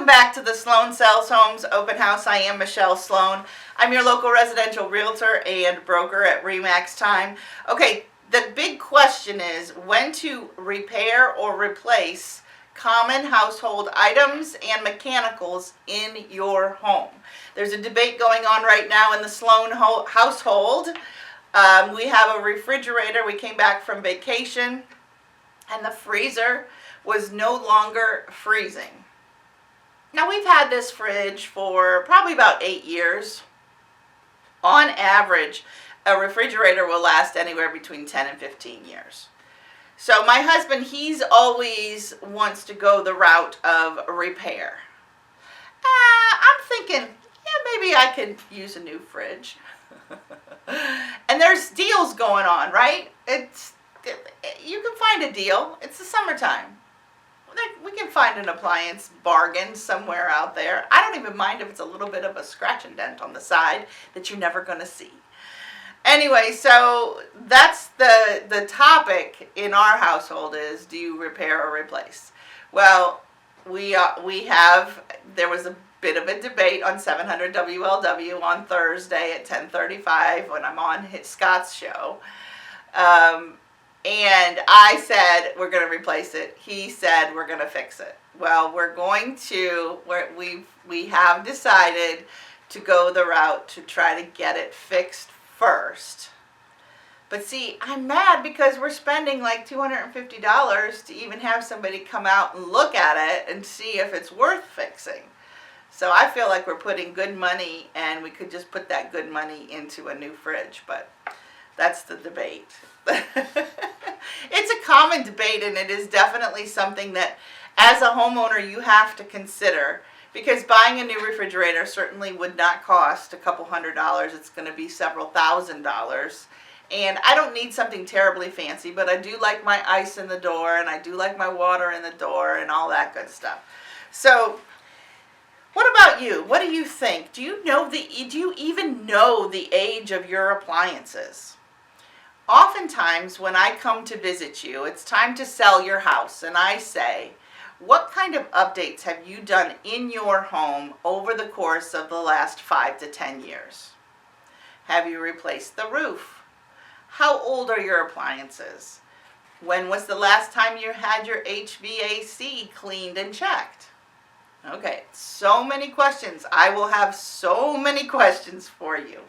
Welcome back to the Sloan Sells Homes Open House. I am Michelle Sloan. I'm your local residential realtor and broker at RE/MAX Time. Okay, the big question is when to repair or replace common household items and mechanicals in your home. There's a debate going on right now in the Sloan household. We have a refrigerator. We came back from vacation and the freezer was no longer freezing. Now, we've had this fridge for probably about 8 years. On average, a refrigerator will last anywhere between 10 and 15 years. So my husband, he's always wants to go the route of repair. I'm thinking, yeah, maybe I could use a new fridge. And there's deals going on, right? You can find a deal. It's the summertime. We can find an appliance bargain somewhere out there. I don't even mind if it's a little bit of a scratch and dent on the side that you're never going to see. Anyway, so that's the topic in our household is, do you repair or replace? Well, there was a bit of a debate on 700 WLW on Thursday at 10:35 when I'm on Scott's show. And I said, we're going to replace it. He said, we're going to fix it. Well, we have decided to go the route to try to get it fixed first. But see, I'm mad because we're spending like $250 to even have somebody come out and look at it and see if it's worth fixing. So I feel like we're putting good money, and we could just put that good money into a new fridge, but that's the debate. It's a common debate, and it is definitely something that as a homeowner you have to consider, because buying a new refrigerator certainly would not cost a couple $100. It's going to be several $1,000s. And I don't need something terribly fancy, but I do like my ice in the door, and I do like my water in the door, and all that good stuff. So what about you? What do you think? Do you even know the age of your appliances? Oftentimes, when I come to visit you, it's time to sell your house, and I say, what kind of updates have you done in your home over the course of the last 5 to 10 years? Have you replaced the roof? How old are your appliances? When was the last time you had your HVAC cleaned and checked? Okay, so many questions. I will have so many questions for you,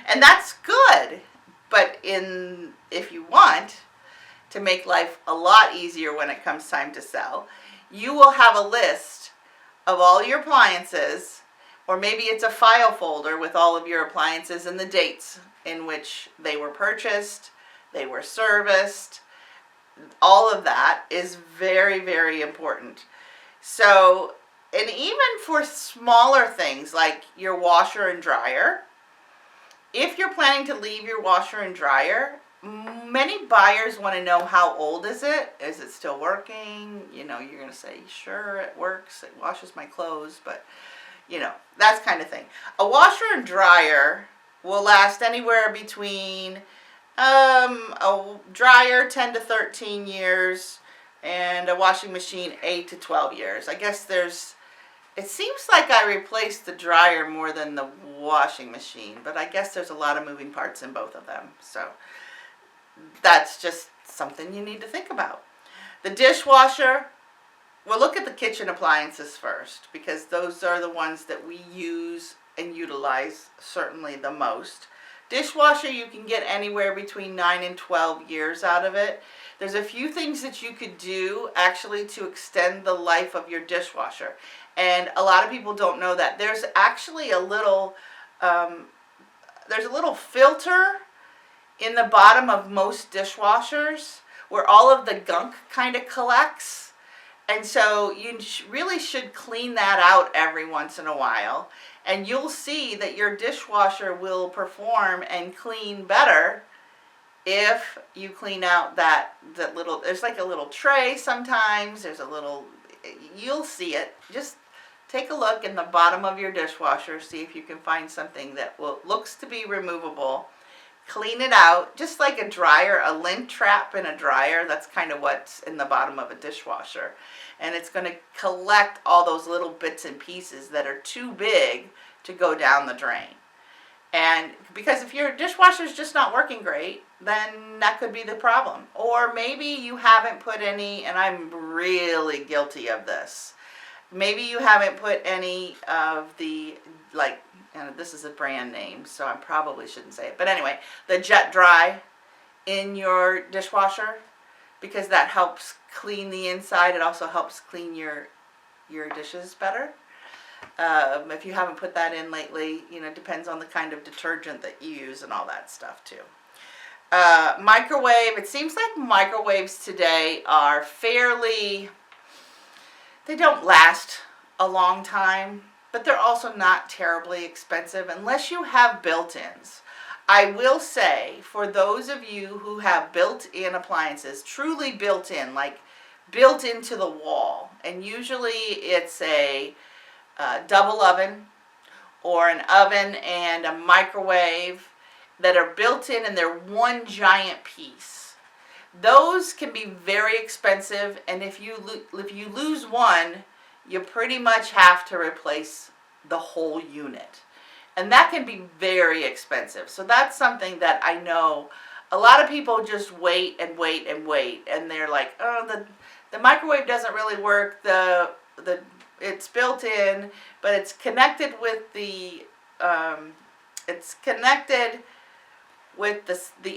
and that's good. But if you want to make life a lot easier when it comes time to sell, you will have a list of all your appliances, or maybe it's a file folder with all of your appliances and the dates in which they were purchased, they were serviced. All of that is very, very important. So, and even for smaller things like your washer and dryer, if you're planning to leave your washer and dryer, many buyers want to know how old is it? Is it still working? You're going to say, sure, it works. It washes my clothes, but, that kind of thing. A washer and dryer will last anywhere between a dryer 10 to 13 years and a washing machine 8 to 12 years. I guess it seems like I replaced the dryer more than the washing machine, but I guess there's a lot of moving parts in both of them. So that's just something you need to think about. The dishwasher, we'll look at the kitchen appliances first, because those are the ones that we use and utilize certainly the most. Dishwasher, you can get anywhere between 9 and 12 years out of it. There's a few things that you could do actually to extend the life of your dishwasher. And a lot of people don't know that. There's actually a little filter in the bottom of most dishwashers where all of the gunk kind of collects. And so you really should clean that out every once in a while. And you'll see that your dishwasher will perform and clean better if you clean out that little, there's like a little tray sometimes, you'll see it. Just take a look in the bottom of your dishwasher, see if you can find something that looks to be removable. clean it out, just like a dryer, a lint trap in a dryer. That's kind of what's in the bottom of a dishwasher. And it's going to collect all those little bits and pieces that are too big to go down the drain. And because if your dishwasher is just not working great, then that could be the problem. Or maybe you haven't put any, and I'm really guilty of this, maybe you haven't put any of the, like, and this is a brand name, so I probably shouldn't say it. But anyway, the Jet Dry in your dishwasher, because that helps clean the inside. It also helps clean your dishes better. If you haven't put that in lately, it depends on the kind of detergent that you use and all that stuff too. Microwave, it seems like microwaves today are they don't last a long time, but they're also not terribly expensive unless you have built-ins. I will say, for those of you who have built-in appliances, truly built-in, like built into the wall, and usually it's a double oven or an oven and a microwave that are built in and they're one giant piece. Those can be very expensive, and if you lose one, you pretty much have to replace the whole unit. And that can be very expensive. So that's something that I know a lot of people just wait and wait and wait, and they're like, oh, the microwave doesn't really work. It's built in, but it's connected with the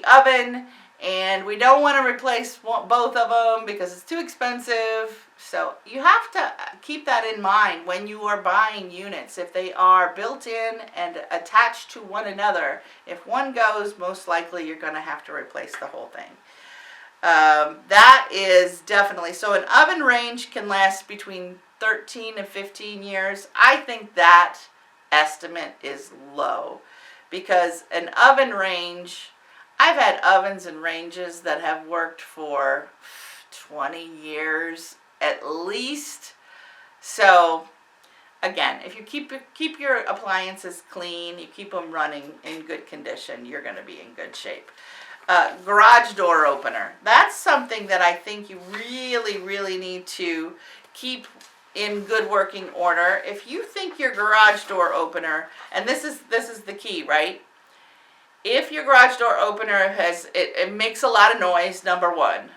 oven, and we don't want to replace both of them because it's too expensive. So you have to keep that in mind when you are buying units. If they are built in and attached to one another, if one goes, most likely you're going to have to replace the whole thing. That is definitely, so an oven range can last between 13 and 15 years. I think that estimate is low, because an oven range, I've had ovens and ranges that have worked for 20 years at least. So again, if you keep your appliances clean, you keep them running in good condition, you're going to be in good shape. Garage door opener. That's something that I think you really, really need to keep in good working order. If you think your garage door opener, and this is the key, right? If your garage door opener it makes a lot of noise, number one.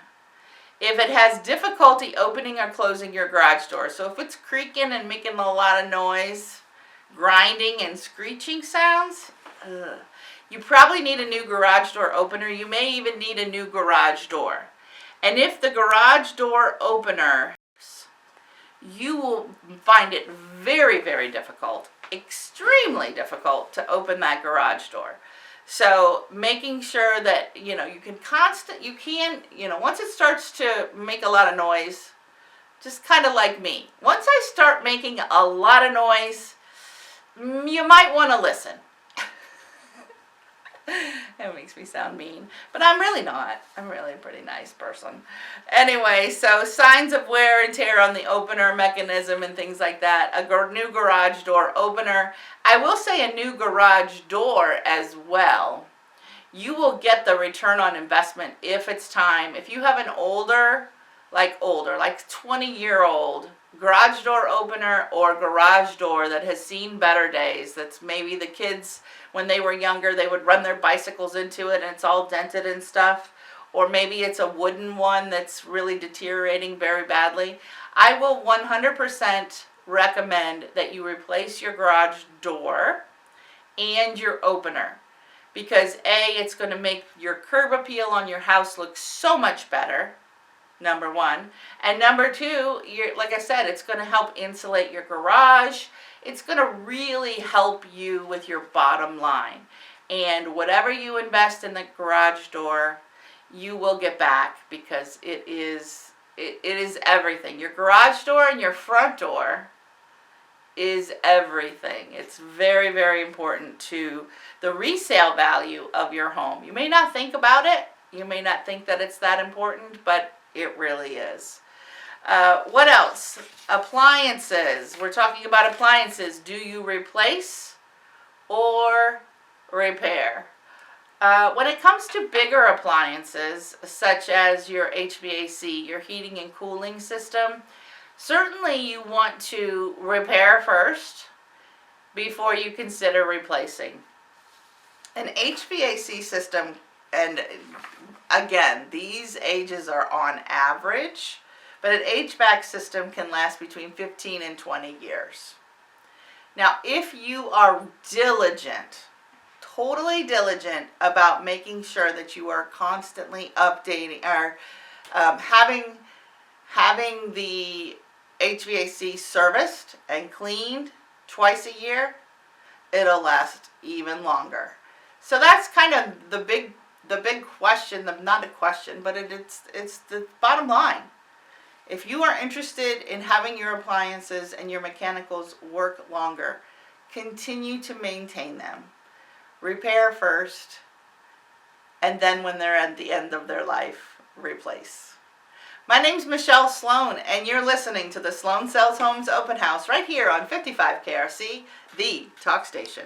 If it has difficulty opening or closing your garage door, so if it's creaking and making a lot of noise, grinding and screeching sounds, you probably need a new garage door opener. You may even need a new garage door. And if the garage door opener, you will find it very, very difficult, extremely difficult to open that garage door. So making sure that, you can once it starts to make a lot of noise, just kind of like me. Once I start making a lot of noise, you might want to listen. It makes me sound mean, but I'm really not. I'm really a pretty nice person. Anyway, so signs of wear and tear on the opener mechanism and things like that. A new garage door opener. I will say a new garage door as well. You will get the return on investment if it's time. If you have an older, like 20-year-old garage door opener or garage door that has seen better days, that's maybe the kids, when they were younger, they would run their bicycles into it and it's all dented and stuff, or maybe it's a wooden one that's really deteriorating very badly, I will 100% recommend that you replace your garage door and your opener, because A, it's going to make your curb appeal on your house look so much better, number one. And number two, like I said, it's going to help insulate your garage. It's going to really help you with your bottom line. And whatever you invest in the garage door, you will get back, because it is everything. Your garage door and your front door is everything. It's very, very important to the resale value of your home. You may not think about it. You may not think that it's that important, but it really is. What else? Appliances. We're talking about appliances. Do you replace or repair? When it comes to bigger appliances, such as your HVAC, your heating and cooling system, certainly you want to repair first before you consider replacing. An HVAC system, and again, these ages are on average, but an HVAC system can last between 15 and 20 years. Now, if you are diligent, totally diligent about making sure that you are constantly updating or having the HVAC serviced and cleaned twice a year, it'll last even longer. So that's kind of the big question, not a question, but it's the bottom line. If you are interested in having your appliances and your mechanicals work longer, continue to maintain them. Repair first, and then when they're at the end of their life, replace. My name's Michelle Sloan, and you're listening to the Sloan Sells Homes Open House right here on 55 KRC, the talk station.